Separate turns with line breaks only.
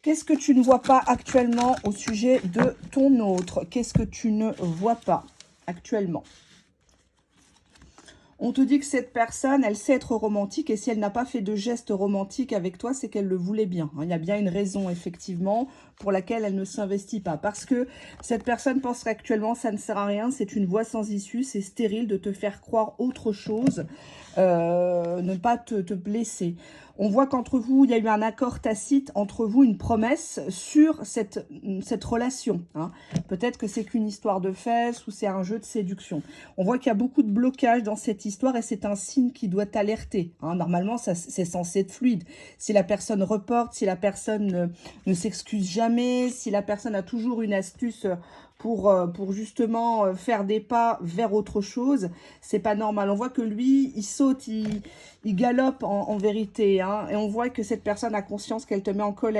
Qu'est-ce que tu ne vois pas actuellement au sujet de ton autre? Qu'est-ce que tu ne vois pas actuellement? On te dit que cette personne, elle sait être romantique et si elle n'a pas fait de geste romantique avec toi, c'est qu'elle le voulait bien. Il y a bien une raison, effectivement, pour laquelle elle ne s'investit pas. Parce que cette personne pense qu'actuellement, ça ne sert à rien, c'est une voie sans issue, c'est stérile de te faire croire autre chose, ne pas te blesser. On voit qu'entre vous, il y a eu un accord tacite, entre vous, une promesse sur cette relation. Hein. Peut-être que c'est qu'une histoire de fesses ou c'est un jeu de séduction. On voit qu'il y a beaucoup de blocages dans cette histoire et c'est un signe qui doit t'alerter. Hein. Normalement, c'est censé être fluide. Si la personne reporte, si la personne ne s'excuse jamais, si la personne a toujours une astuce pour justement faire des pas vers autre chose, c'est pas normal. On voit que lui, il saute, il galope en vérité. Hein, et on voit que cette personne a conscience qu'elle te met en colère.